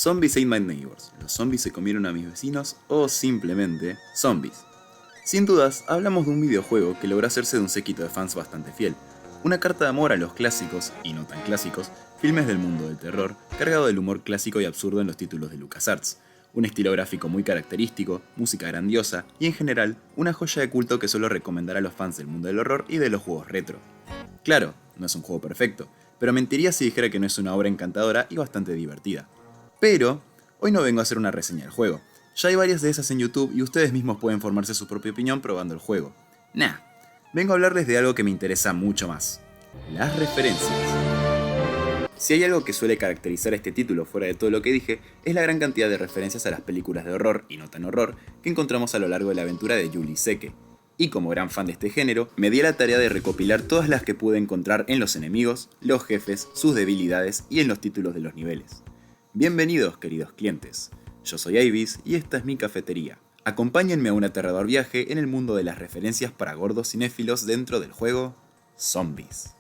Zombies Ate My Neighbors, los zombies se comieron a mis vecinos o simplemente zombies. Sin dudas, hablamos de un videojuego que logró hacerse de un séquito de fans bastante fiel. Una carta de amor a los clásicos, y no tan clásicos, filmes del mundo del terror, cargado del humor clásico y absurdo en los títulos de LucasArts. Un estilo gráfico muy característico, música grandiosa y en general, una joya de culto que suelo recomendar a los fans del mundo del horror y de los juegos retro. Claro, no es un juego perfecto, pero mentiría si dijera que no es una obra encantadora y bastante divertida. Pero, hoy no vengo a hacer una reseña del juego. Ya hay varias de esas en YouTube y ustedes mismos pueden formarse su propia opinión probando el juego. Vengo a hablarles de algo que me interesa mucho más. Las referencias. Si hay algo que suele caracterizar este título fuera de todo lo que dije, es la gran cantidad de referencias a las películas de horror y no tan horror que encontramos a lo largo de la aventura de Yuli Seke. Y como gran fan de este género, me di a la tarea de recopilar todas las que pude encontrar en los enemigos, los jefes, sus debilidades y en los títulos de los niveles. Bienvenidos, queridos clientes. Yo soy Avis y esta es mi cafetería. Acompáñenme a un aterrador viaje en el mundo de las referencias para gordos cinéfilos dentro del juego Zombies.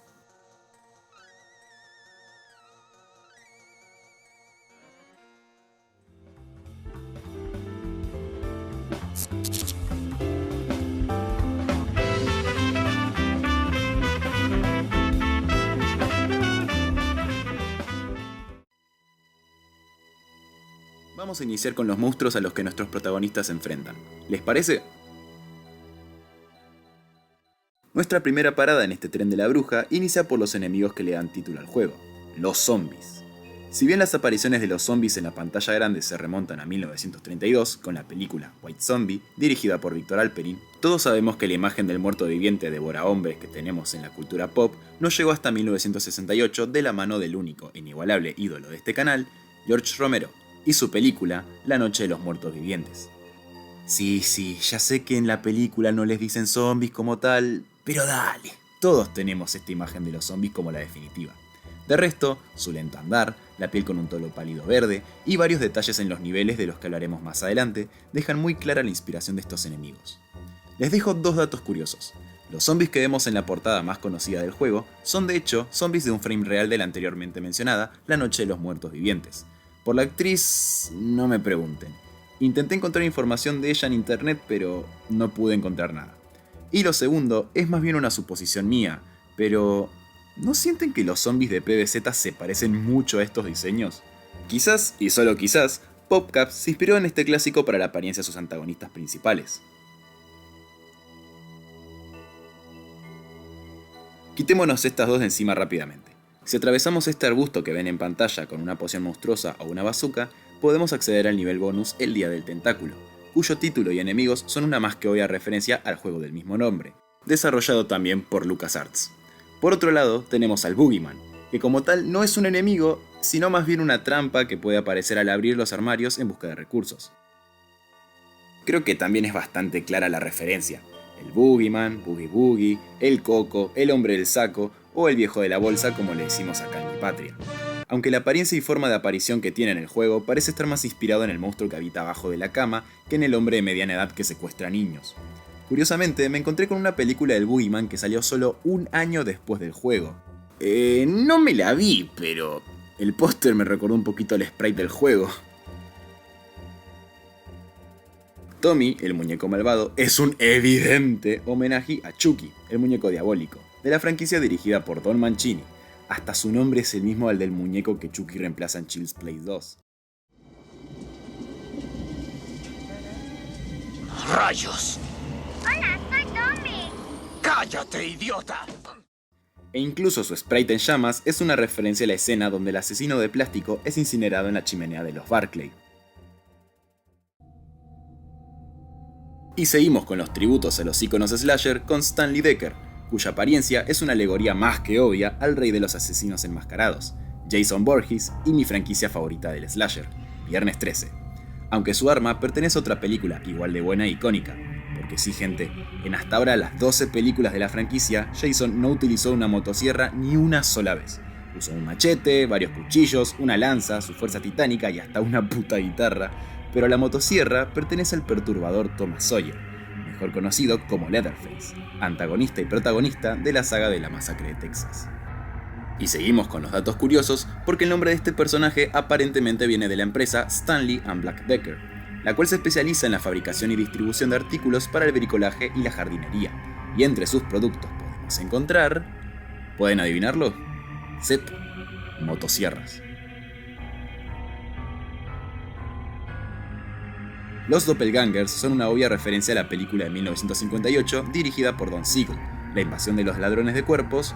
Vamos a iniciar con los monstruos a los que nuestros protagonistas se enfrentan. ¿Les parece? Nuestra primera parada en este tren de la bruja inicia por los enemigos que le dan título al juego, los zombies. Si bien las apariciones de los zombies en la pantalla grande se remontan a 1932 con la película White Zombie, dirigida por Victor Alperin, todos sabemos que la imagen del muerto viviente devora hombres que tenemos en la cultura pop no llegó hasta 1968 de la mano del único e inigualable ídolo de este canal, George Romero, y su película La Noche de los Muertos Vivientes. Sí, ya sé que en la película no les dicen zombies como tal, pero dale, todos tenemos esta imagen de los zombies como la definitiva. De resto, su lento andar, la piel con un tono pálido verde y varios detalles en los niveles de los que hablaremos más adelante dejan muy clara la inspiración de estos enemigos. Les dejo dos datos curiosos. Los zombies que vemos en la portada más conocida del juego son de hecho zombies de un frame real de la anteriormente mencionada La Noche de los Muertos Vivientes. Por la actriz, no me pregunten. Intenté encontrar información de ella en internet, pero no pude encontrar nada. Y lo segundo es más bien una suposición mía, pero ¿no sienten que los zombies de PBZ se parecen mucho a estos diseños? Quizás, y solo quizás, PopCap se inspiró en este clásico para la apariencia de sus antagonistas principales. Quitémonos estas dos de encima rápidamente. Si atravesamos este arbusto que ven en pantalla con una poción monstruosa o una bazooka, podemos acceder al nivel bonus El Día del Tentáculo, cuyo título y enemigos son una más que obvia referencia al juego del mismo nombre, desarrollado también por LucasArts. Por otro lado, tenemos al Boogeyman, que como tal no es un enemigo, sino más bien una trampa que puede aparecer al abrir los armarios en busca de recursos. Creo que también es bastante clara la referencia. El Boogeyman, Boogie Boogie, el Coco, el hombre del saco o el viejo de la bolsa como le decimos acá en mi patria. Aunque la apariencia y forma de aparición que tiene en el juego parece estar más inspirado en el monstruo que habita abajo de la cama que en el hombre de mediana edad que secuestra niños. Curiosamente, me encontré con una película del Boogeyman que salió solo un año después del juego. No me la vi, pero el póster me recordó un poquito al sprite del juego. Tommy, el muñeco malvado, es un evidente homenaje a Chucky, el muñeco diabólico, de la franquicia dirigida por Don Mancini. Hasta su nombre es el mismo al del muñeco que Chucky reemplaza en Child's Play 2. ¡Rayos! Hola, soy Tommy. ¡Cállate, idiota! E incluso su sprite en llamas es una referencia a la escena donde el asesino de plástico es incinerado en la chimenea de los Barclay. Y seguimos con los tributos a los íconos slasher con Stanley Decker, cuya apariencia es una alegoría más que obvia al rey de los asesinos enmascarados, Jason Voorhees, y mi franquicia favorita del slasher, Viernes 13. Aunque su arma pertenece a otra película igual de buena e icónica, porque sí gente, en hasta ahora las 12 películas de la franquicia, Jason no utilizó una motosierra ni una sola vez. Usó un machete, varios cuchillos, una lanza, su fuerza titánica y hasta una puta guitarra, pero la motosierra pertenece al perturbador Thomas Sawyer, mejor conocido como Leatherface, antagonista y protagonista de la saga de la masacre de Texas. Y seguimos con los datos curiosos porque el nombre de este personaje aparentemente viene de la empresa Stanley & Black Decker, la cual se especializa en la fabricación y distribución de artículos para el bricolaje y la jardinería, y entre sus productos podemos encontrar... ¿Pueden adivinarlo? Set motosierras. Los doppelgangers son una obvia referencia a la película de 1958 dirigida por Don Siegel, La invasión de los ladrones de cuerpos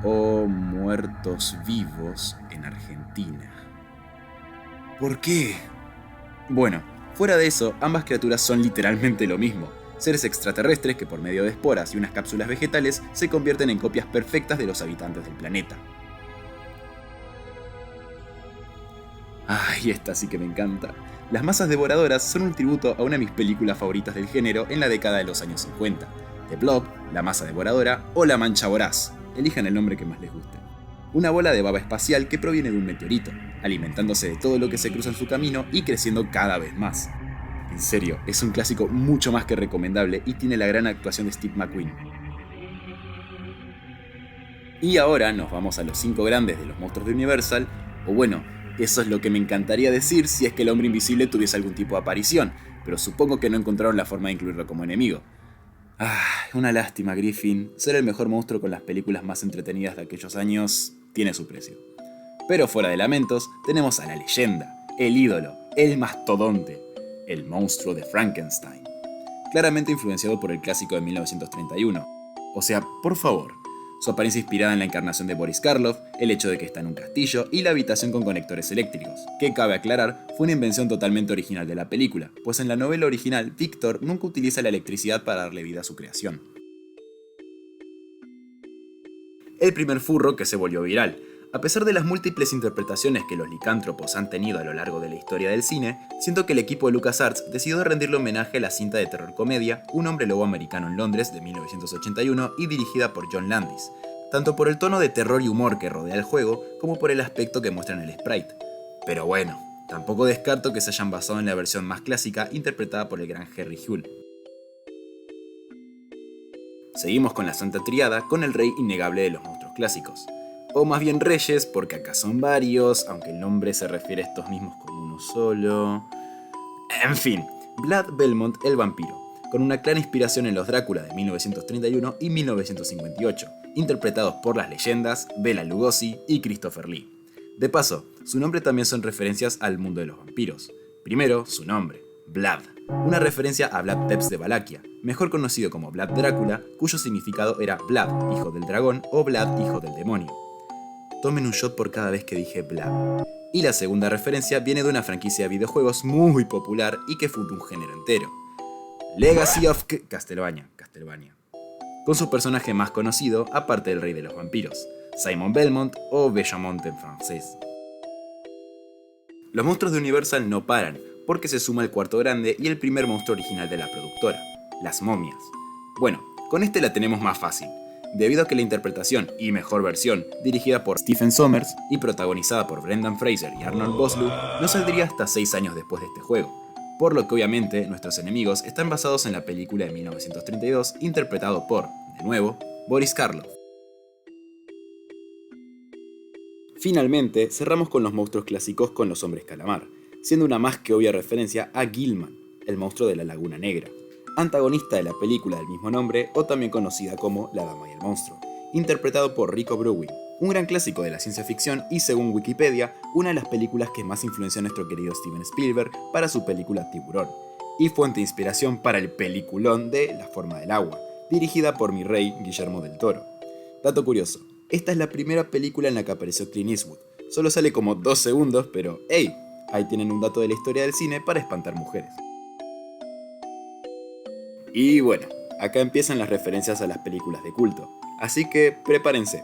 o muertos vivos en Argentina. ¿Por qué? Bueno, fuera de eso, ambas criaturas son literalmente lo mismo. Seres extraterrestres que por medio de esporas y unas cápsulas vegetales se convierten en copias perfectas de los habitantes del planeta. Ay, esta sí que me encanta. Las masas devoradoras son un tributo a una de mis películas favoritas del género en la década de los años 50. The Blob, La masa devoradora o La mancha voraz. Elijan el nombre que más les guste. Una bola de baba espacial que proviene de un meteorito, alimentándose de todo lo que se cruza en su camino y creciendo cada vez más. En serio, es un clásico mucho más que recomendable y tiene la gran actuación de Steve McQueen. Y ahora nos vamos a los 5 grandes de los monstruos de Universal, o bueno, eso es lo que me encantaría decir si es que el hombre invisible tuviese algún tipo de aparición, pero supongo que no encontraron la forma de incluirlo como enemigo. Una lástima, Griffin. Ser el mejor monstruo con las películas más entretenidas de aquellos años tiene su precio. Pero fuera de lamentos, tenemos a la leyenda, el ídolo, el mastodonte, el monstruo de Frankenstein. Claramente influenciado por el clásico de 1931. O sea, por favor, su apariencia inspirada en la encarnación de Boris Karloff, el hecho de que está en un castillo y la habitación con conectores eléctricos, que cabe aclarar fue una invención totalmente original de la película, pues en la novela original Victor nunca utiliza la electricidad para darle vida a su creación. El primer furro que se volvió viral. A pesar de las múltiples interpretaciones que los licántropos han tenido a lo largo de la historia del cine, siento que el equipo de LucasArts decidió rendirle homenaje a la cinta de terror comedia Un hombre lobo americano en Londres de 1981 y dirigida por John Landis, tanto por el tono de terror y humor que rodea el juego como por el aspecto que muestra en el sprite. Pero bueno, tampoco descarto que se hayan basado en la versión más clásica interpretada por el gran Harry Hull. Seguimos con la Santa Triada con el rey innegable de los monstruos clásicos. O más bien reyes, porque acá son varios, aunque el nombre se refiere a estos mismos como uno solo. En fin, Vlad Belmont el vampiro, con una clara inspiración en los Drácula de 1931 y 1958, interpretados por las leyendas Bela Lugosi y Christopher Lee. De paso, su nombre también son referencias al mundo de los vampiros. Primero, su nombre, Vlad, una referencia a Vlad Tepes de Valaquia, mejor conocido como Vlad Drácula, cuyo significado era Vlad, hijo del dragón, o Vlad, hijo del demonio. Tomen un shot por cada vez que dije Vlad. Y la segunda referencia viene de una franquicia de videojuegos muy popular y que fundó un género entero. Legacy of Castlevania, con su personaje más conocido, aparte del rey de los vampiros, Simon Belmont o Bellamont en francés. Los monstruos de Universal no paran, porque se suma el cuarto grande y el primer monstruo original de la productora, las momias. Bueno, con este la tenemos más fácil, debido a que la interpretación y mejor versión, dirigida por Stephen Sommers y protagonizada por Brendan Fraser y Arnold Vosloo, no saldría hasta 6 años después de este juego, por lo que obviamente nuestros enemigos están basados en la película de 1932 interpretado por, de nuevo, Boris Karloff. Finalmente, cerramos con los monstruos clásicos con los hombres calamar, siendo una más que obvia referencia a Gilman, el monstruo de la Laguna Negra, antagonista de la película del mismo nombre o también conocida como La Dama y el Monstruo, interpretado por Rico Brewing, un gran clásico de la ciencia ficción y según Wikipedia, una de las películas que más influenció a nuestro querido Steven Spielberg para su película Tiburón, y fuente de inspiración para el peliculón de La forma del agua, dirigida por mi rey Guillermo del Toro. Dato curioso, esta es la primera película en la que apareció Clint Eastwood, solo sale como 2 segundos, pero ¡hey! Ahí tienen un dato de la historia del cine para espantar mujeres. Y bueno, acá empiezan las referencias a las películas de culto, así que prepárense.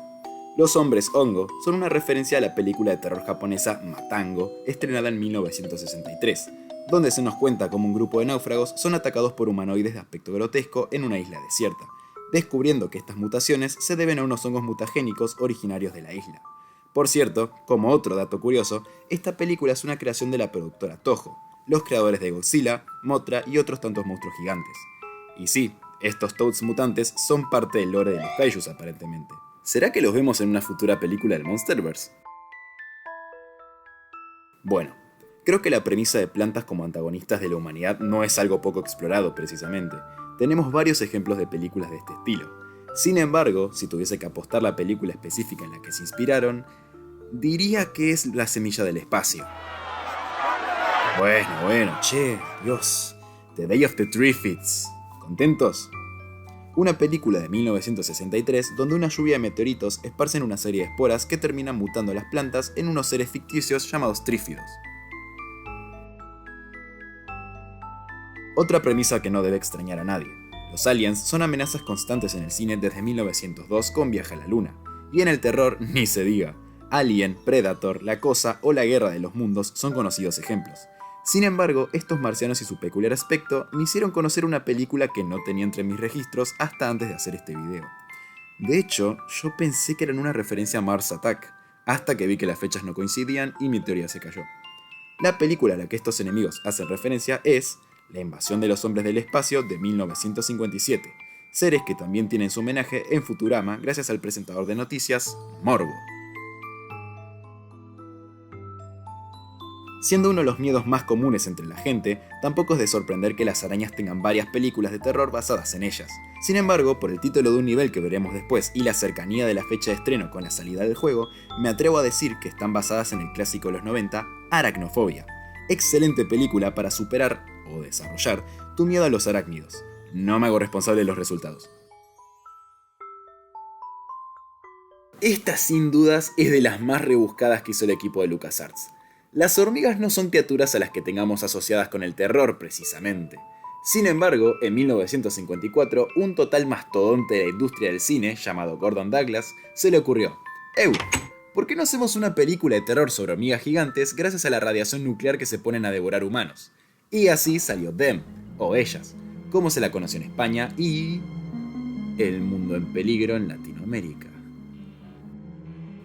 Los hombres hongo son una referencia a la película de terror japonesa Matango, estrenada en 1963, donde se nos cuenta cómo un grupo de náufragos son atacados por humanoides de aspecto grotesco en una isla desierta, descubriendo que estas mutaciones se deben a unos hongos mutagénicos originarios de la isla. Por cierto, como otro dato curioso, esta película es una creación de la productora Toho, los creadores de Godzilla, Mothra y otros tantos monstruos gigantes. Y sí, estos Toads mutantes son parte del lore de los kaijus aparentemente. ¿Será que los vemos en una futura película del Monsterverse? Bueno, creo que la premisa de plantas como antagonistas de la humanidad no es algo poco explorado precisamente. Tenemos varios ejemplos de películas de este estilo. Sin embargo, si tuviese que apostar la película específica en la que se inspiraron, diría que es La semilla del espacio. Bueno, che, Dios. The Day of the Triffids. ¿Contentos? Una película de 1963 donde una lluvia de meteoritos esparcen una serie de esporas que terminan mutando las plantas en unos seres ficticios llamados trífidos. Otra premisa que no debe extrañar a nadie. Los aliens son amenazas constantes en el cine desde 1902 con Viaje a la Luna. Y en el terror, ni se diga. Alien, Predator, La Cosa o La Guerra de los Mundos son conocidos ejemplos. Sin embargo, estos marcianos y su peculiar aspecto me hicieron conocer una película que no tenía entre mis registros hasta antes de hacer este video. De hecho, yo pensé que eran una referencia a Mars Attack, hasta que vi que las fechas no coincidían y mi teoría se cayó. La película a la que estos enemigos hacen referencia es La invasión de los hombres del espacio de 1957, seres que también tienen su homenaje en Futurama gracias al presentador de noticias, Morbo. Siendo uno de los miedos más comunes entre la gente, tampoco es de sorprender que las arañas tengan varias películas de terror basadas en ellas. Sin embargo, por el título de un nivel que veremos después y la cercanía de la fecha de estreno con la salida del juego, me atrevo a decir que están basadas en el clásico de los 90, Aracnofobia. Excelente película para superar, o desarrollar, tu miedo a los arácnidos. No me hago responsable de los resultados. Esta sin dudas es de las más rebuscadas que hizo el equipo de LucasArts. Las hormigas no son criaturas a las que tengamos asociadas con el terror, precisamente. Sin embargo, en 1954, un total mastodonte de la industria del cine, llamado Gordon Douglas, se le ocurrió: ¿por qué no hacemos una película de terror sobre hormigas gigantes gracias a la radiación nuclear que se ponen a devorar humanos? Y así salió Them, o Ellas, como se la conoció en España, y El mundo en peligro en Latinoamérica.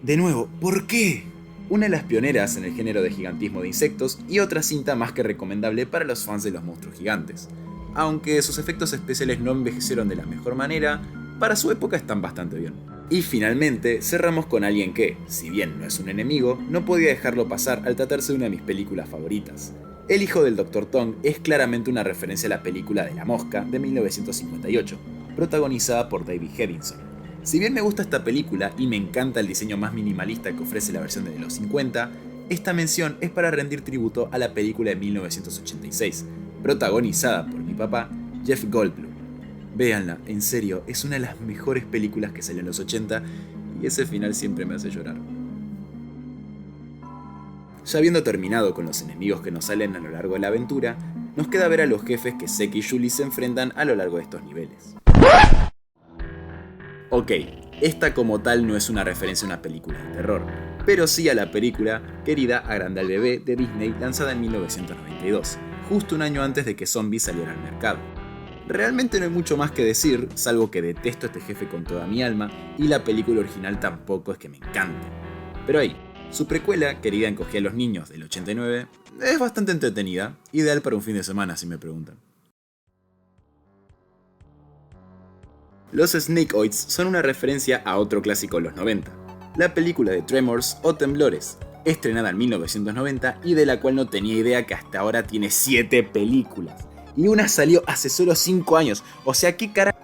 De nuevo, ¿por qué? Una de las pioneras en el género de gigantismo de insectos y otra cinta más que recomendable para los fans de los monstruos gigantes. Aunque sus efectos especiales no envejecieron de la mejor manera, para su época están bastante bien. Y finalmente cerramos con alguien que, si bien no es un enemigo, no podía dejarlo pasar al tratarse de una de mis películas favoritas. El hijo del Dr. Tongue es claramente una referencia a la película de La Mosca de 1958, protagonizada por David Hedinson. Si bien me gusta esta película y me encanta el diseño más minimalista que ofrece la versión de los 50, esta mención es para rendir tributo a la película de 1986, protagonizada por mi papá, Jeff Goldblum. Véanla, en serio, es una de las mejores películas que salió en los 80 y ese final siempre me hace llorar. Ya habiendo terminado con los enemigos que nos salen a lo largo de la aventura, nos queda ver a los jefes que Seki y Julie se enfrentan a lo largo de estos niveles. Ok, esta como tal no es una referencia a una película de terror, pero sí a la película Querida, agranda al bebé de Disney lanzada en 1992, justo un año antes de que Zombies saliera al mercado. Realmente no hay mucho más que decir, salvo que detesto a este jefe con toda mi alma y la película original tampoco es que me encante. Pero ahí, su precuela, Querida, encogía a los niños del 89, es bastante entretenida, ideal para un fin de semana si me preguntan. Los Snakeoids son una referencia a otro clásico de los 90, la película de Tremors o Temblores, estrenada en 1990 y de la cual no tenía idea que hasta ahora tiene 7 películas. Y una salió hace solo 5 años, o sea, ¿qué carajo?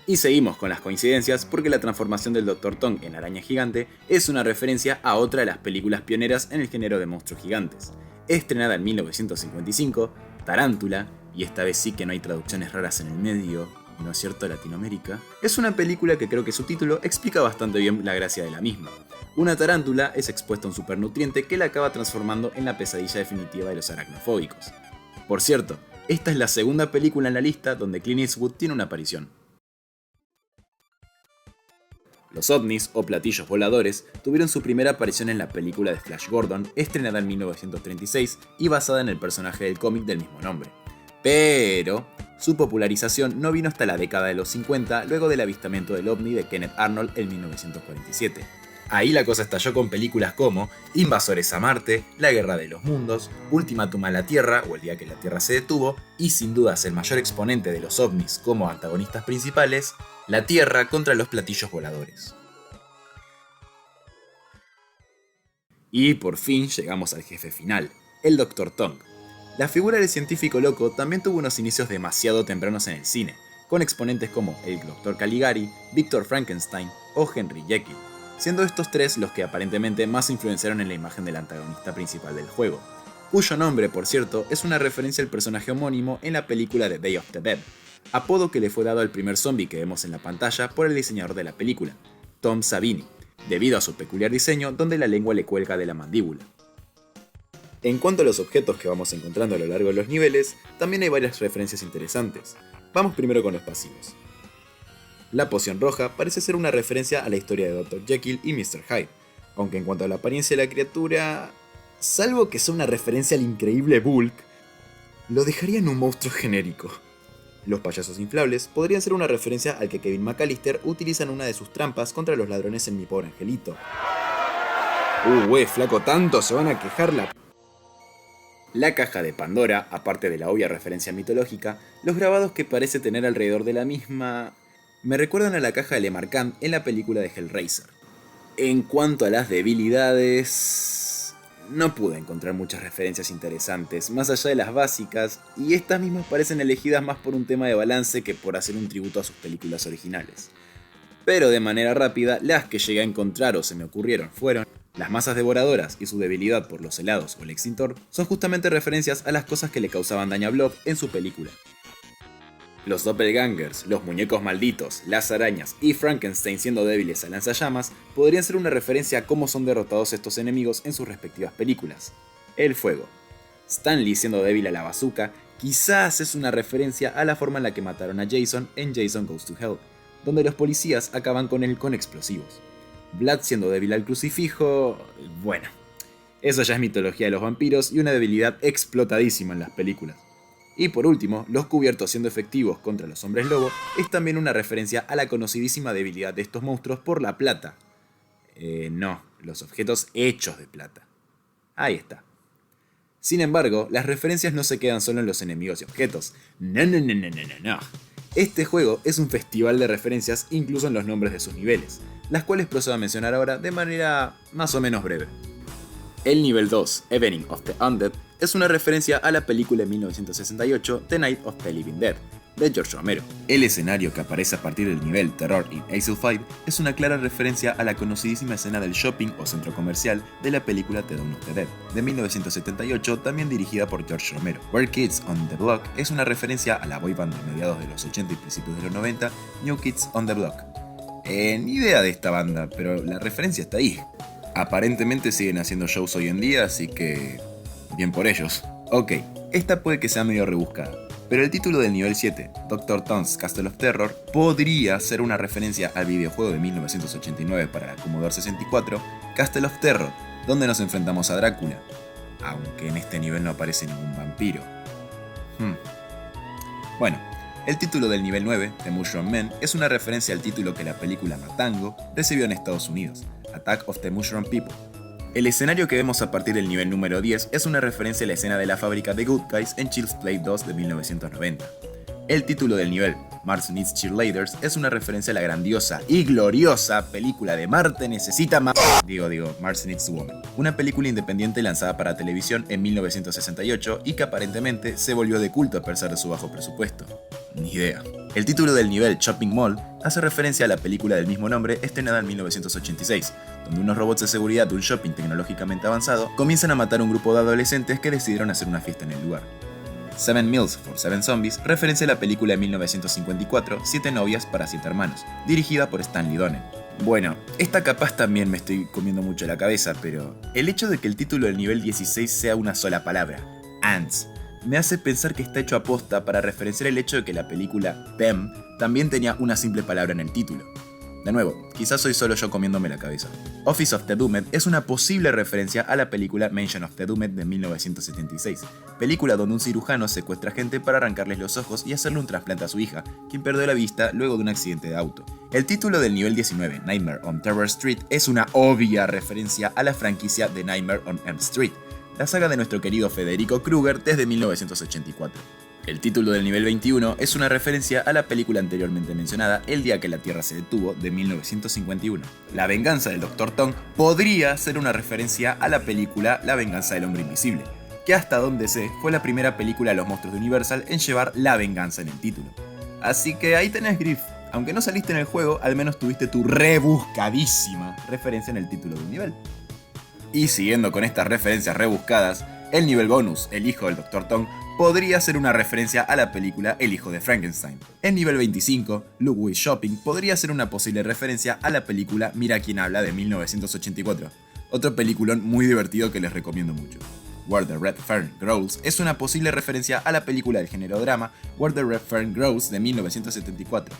Y seguimos con las coincidencias porque la transformación del Dr. Tongue en araña gigante es una referencia a otra de las películas pioneras en el género de monstruos gigantes. Estrenada en 1955, Tarántula, y esta vez sí que no hay traducciones raras en el medio, ¿no es cierto?, Latinoamérica, es una película que creo que su título explica bastante bien la gracia de la misma. Una tarántula es expuesta a un supernutriente que la acaba transformando en la pesadilla definitiva de los aracnofóbicos. Por cierto, esta es la segunda película en la lista donde Clint Eastwood tiene una aparición. Los ovnis, o platillos voladores, tuvieron su primera aparición en la película de Flash Gordon, estrenada en 1936 y basada en el personaje del cómic del mismo nombre. Pero su popularización no vino hasta la década de los 50, luego del avistamiento del ovni de Kenneth Arnold en 1947. Ahí la cosa estalló con películas como Invasores a Marte, La Guerra de los Mundos, Ultimátum a la Tierra o El día que la Tierra se detuvo, y sin dudas el mayor exponente de los ovnis como antagonistas principales, La Tierra contra los platillos voladores. Y por fin llegamos al jefe final, el Dr. Tongue. La figura del científico loco también tuvo unos inicios demasiado tempranos en el cine, con exponentes como el Dr. Caligari, Victor Frankenstein o Henry Jekyll, siendo estos tres los que aparentemente más influenciaron en la imagen del antagonista principal del juego, cuyo nombre, por cierto, es una referencia al personaje homónimo en la película The Day of the Dead, apodo que le fue dado al primer zombie que vemos en la pantalla por el diseñador de la película, Tom Savini, debido a su peculiar diseño donde la lengua le cuelga de la mandíbula. En cuanto a los objetos que vamos encontrando a lo largo de los niveles, también hay varias referencias interesantes. Vamos primero con los pasivos. La poción roja parece ser una referencia a la historia de Dr. Jekyll y Mr. Hyde, aunque en cuanto a la apariencia de la criatura, salvo que sea una referencia al increíble Bulk, lo dejaría en un monstruo genérico. Los payasos inflables podrían ser una referencia al que Kevin McAllister utiliza en una de sus trampas contra los ladrones en Mi Pobre Angelito. Flaco, tanto se van a quejar La caja de Pandora, aparte de la obvia referencia mitológica, los grabados que parece tener alrededor de la misma me recuerdan a la caja de Lemarchand en la película de Hellraiser. En cuanto a las debilidades, no pude encontrar muchas referencias interesantes, más allá de las básicas, y estas mismas parecen elegidas más por un tema de balance que por hacer un tributo a sus películas originales. Pero de manera rápida, las que llegué a encontrar o se me ocurrieron fueron: las masas devoradoras y su debilidad por los helados o el extintor son justamente referencias a las cosas que le causaban daño a Blob en su película. Los doppelgangers, los muñecos malditos, las arañas y Frankenstein siendo débiles a lanzallamas podrían ser una referencia a cómo son derrotados estos enemigos en sus respectivas películas. El fuego. Stan Lee siendo débil a la bazooka quizás es una referencia a la forma en la que mataron a Jason en Jason Goes to Hell, donde los policías acaban con él con explosivos. Vlad siendo débil al crucifijo, bueno, eso ya es mitología de los vampiros y una debilidad explotadísima en las películas. Y por último, los cubiertos siendo efectivos contra los hombres lobo es también una referencia a la conocidísima debilidad de estos monstruos por la plata. No, los objetos hechos de plata. Ahí está. Sin embargo, las referencias no se quedan solo en los enemigos y objetos. No. Este juego es un festival de referencias incluso en los nombres de sus niveles, las cuales procedo a mencionar ahora de manera más o menos breve. El nivel 2, Evening of the Undead, es una referencia a la película de 1968 The Night of the Living Dead, de George Romero. El escenario que aparece a partir del nivel Terror in Hazel 5 es una clara referencia a la conocidísima escena del shopping o centro comercial de la película The Dawn of the Dead, de 1978, también dirigida por George Romero. Where Kids on the Block es una referencia a la boy band de mediados de los 80 y principios de los 90, New Kids on the Block. Ni idea de esta banda, pero la referencia está ahí. Aparentemente siguen haciendo shows hoy en día, así que bien por ellos. Ok, esta puede que sea medio rebuscada, pero el título del nivel 7, Dr. Tongue's Castle of Terror, podría ser una referencia al videojuego de 1989 para la Commodore 64, Castle of Terror, donde nos enfrentamos a Drácula, aunque en este nivel no aparece ningún vampiro. Bueno, el título del nivel 9, The Mushroom Men, es una referencia al título que la película Matango recibió en Estados Unidos, Attack of the Mushroom People. El escenario que vemos a partir del nivel número 10 es una referencia a la escena de la fábrica de Good Guys en Child's Play 2 de 1990. El título del nivel, Mars Needs Cheerleaders, es una referencia a la grandiosa y gloriosa película de Marte necesita Mars Needs Woman, una película independiente lanzada para televisión en 1968 y que aparentemente se volvió de culto a pesar de su bajo presupuesto. Ni idea. El título del nivel Shopping Mall hace referencia a la película del mismo nombre estrenada en 1986, donde unos robots de seguridad de un shopping tecnológicamente avanzado comienzan a matar a un grupo de adolescentes que decidieron hacer una fiesta en el lugar. Seven Meals for Seven Zombies referencia a la película de 1954 Siete novias para siete hermanos, dirigida por Stanley Donen. Bueno, esta capaz también me estoy comiendo mucho la cabeza, pero el hecho de que el título del nivel 16 sea una sola palabra, Ants, me hace pensar que está hecho a posta para referenciar el hecho de que la película Them también tenía una simple palabra en el título. De nuevo, quizás soy solo yo comiéndome la cabeza. Office of the Doomed es una posible referencia a la película Mansion of the Doomed de 1976, película donde un cirujano secuestra gente para arrancarles los ojos y hacerle un trasplante a su hija, quien perdió la vista luego de un accidente de auto. El título del nivel 19, Nightmare on Terror Street, es una obvia referencia a la franquicia de Nightmare on Elm Street, la saga de nuestro querido Federico Krueger desde 1984. El título del nivel 21 es una referencia a la película anteriormente mencionada, El día que la Tierra se detuvo, de 1951. La venganza del Dr. Tongue podría ser una referencia a la película La venganza del hombre invisible, que hasta donde sé fue la primera película de los monstruos de Universal en llevar la venganza en el título. Así que ahí tenés Griff. Aunque no saliste en el juego, al menos tuviste tu rebuscadísima referencia en el título de un nivel. Y siguiendo con estas referencias rebuscadas, el nivel bonus, El hijo del Dr. Tongue, podría ser una referencia a la película El hijo de Frankenstein. El nivel 25, Look Who's Shopping, podría ser una posible referencia a la película Mira quién habla de 1984. Otro peliculón muy divertido que les recomiendo mucho. Where the Red Fern Grows es una posible referencia a la película del género drama Where the Red Fern Grows de 1974.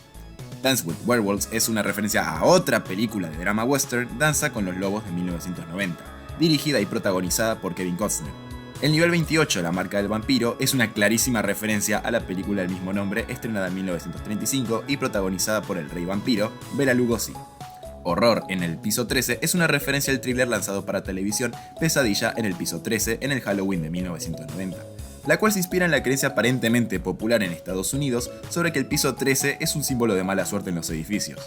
Dance with Werewolves es una referencia a otra película de drama western, Danza con los lobos de 1990, dirigida y protagonizada por Kevin Costner. El nivel 28, La marca del vampiro, es una clarísima referencia a la película del mismo nombre, estrenada en 1935 y protagonizada por el rey vampiro, Bela Lugosi. Horror en el piso 13 es una referencia al thriller lanzado para televisión Pesadilla en el piso 13 en el Halloween de 1990, la cual se inspira en la creencia aparentemente popular en Estados Unidos sobre que el piso 13 es un símbolo de mala suerte en los edificios.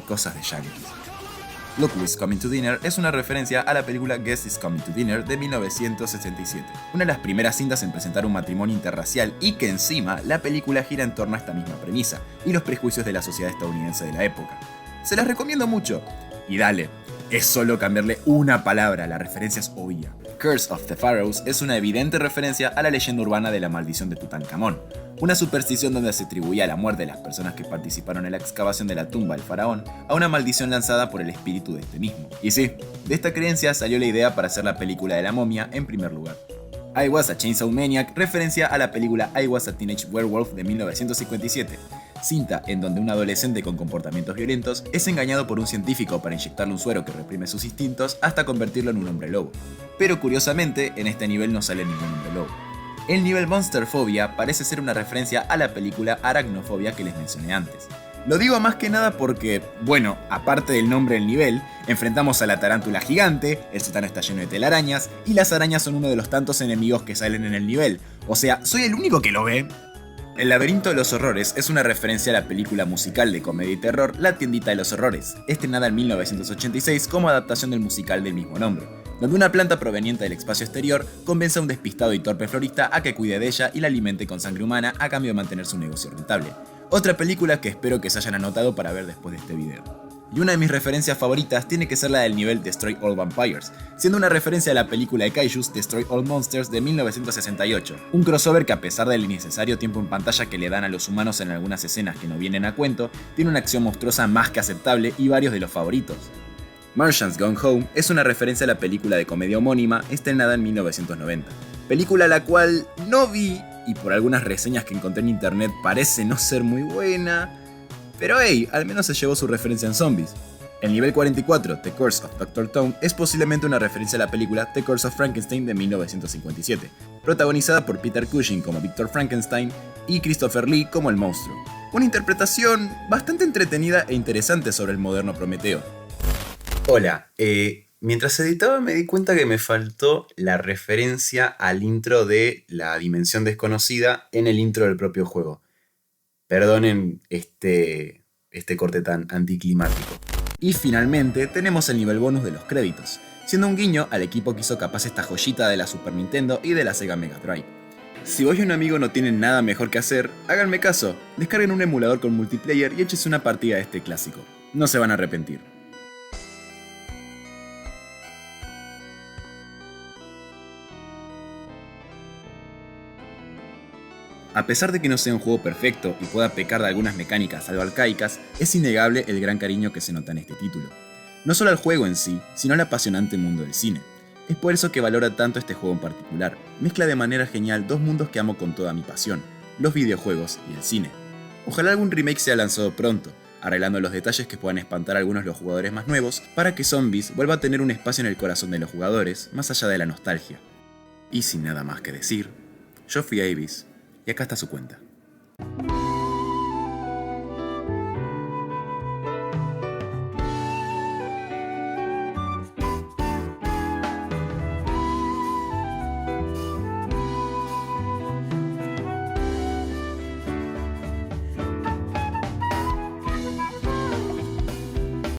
Cosas de yankees. Look Who's Coming to Dinner es una referencia a la película Guess Is Coming to Dinner de 1967, una de las primeras cintas en presentar un matrimonio interracial y que encima la película gira en torno a esta misma premisa y los prejuicios de la sociedad estadounidense de la época. Se las recomiendo mucho. Y dale, es solo cambiarle una palabra, la referencia es obvia. Curse of the Pharaohs es una evidente referencia a la leyenda urbana de la maldición de Tutankamón, una superstición donde se atribuía la muerte de las personas que participaron en la excavación de la tumba del faraón a una maldición lanzada por el espíritu de este mismo. Y sí, de esta creencia salió la idea para hacer la película de la momia en primer lugar. I Was a Chainsaw Maniac, referencia a la película I Was a Teenage Werewolf de 1957, cinta en donde un adolescente con comportamientos violentos es engañado por un científico para inyectarle un suero que reprime sus instintos hasta convertirlo en un hombre lobo. Pero curiosamente, en este nivel no sale ningún hombre lobo. El nivel Monster Phobia parece ser una referencia a la película Arachnofobia que les mencioné antes. Lo digo más que nada porque, bueno, aparte del nombre del nivel, enfrentamos a la tarántula gigante, el sótano está lleno de telarañas, y las arañas son uno de los tantos enemigos que salen en el nivel. O sea, ¿soy el único que lo ve? El laberinto de los horrores es una referencia a la película musical de comedia y terror La tiendita de los horrores, estrenada en 1986 como adaptación del musical del mismo nombre, donde una planta proveniente del espacio exterior convence a un despistado y torpe florista a que cuide de ella y la alimente con sangre humana a cambio de mantener su negocio rentable. Otra película que espero que se hayan anotado para ver después de este video. Y una de mis referencias favoritas tiene que ser la del nivel Destroy All Vampires, siendo una referencia a la película de Kaijus Destroy All Monsters de 1968, un crossover que a pesar del innecesario tiempo en pantalla que le dan a los humanos en algunas escenas que no vienen a cuento, tiene una acción monstruosa más que aceptable y varios de los favoritos. Martians Gone Home es una referencia a la película de comedia homónima estrenada en 1990, película la cual no vi y por algunas reseñas que encontré en internet parece no ser muy buena, pero hey, al menos se llevó su referencia en zombies. El nivel 44, The Curse of Dr. Tongue, es posiblemente una referencia a la película The Curse of Frankenstein de 1957, protagonizada por Peter Cushing como Victor Frankenstein y Christopher Lee como el monstruo. Una interpretación bastante entretenida e interesante sobre el moderno Prometeo. Hola, mientras editaba me di cuenta que me faltó la referencia al intro de La Dimensión Desconocida en el intro del propio juego. Perdonen este corte tan anticlimático. Y finalmente tenemos el nivel bonus de los créditos, siendo un guiño al equipo que hizo capaz esta joyita de la Super Nintendo y de la Sega Mega Drive. Si vos y un amigo no tienen nada mejor que hacer, háganme caso, descarguen un emulador con multiplayer y échense una partida de este clásico. No se van a arrepentir. A pesar de que no sea un juego perfecto y pueda pecar de algunas mecánicas algo arcaicas, es innegable el gran cariño que se nota en este título. No solo al juego en sí, sino al apasionante mundo del cine. Es por eso que valoro tanto este juego en particular. Mezcla de manera genial dos mundos que amo con toda mi pasión, los videojuegos y el cine. Ojalá algún remake sea lanzado pronto, arreglando los detalles que puedan espantar a algunos de los jugadores más nuevos, para que Zombies vuelva a tener un espacio en el corazón de los jugadores, más allá de la nostalgia. Y sin nada más que decir, yo fui Avis, y acá está su cuenta.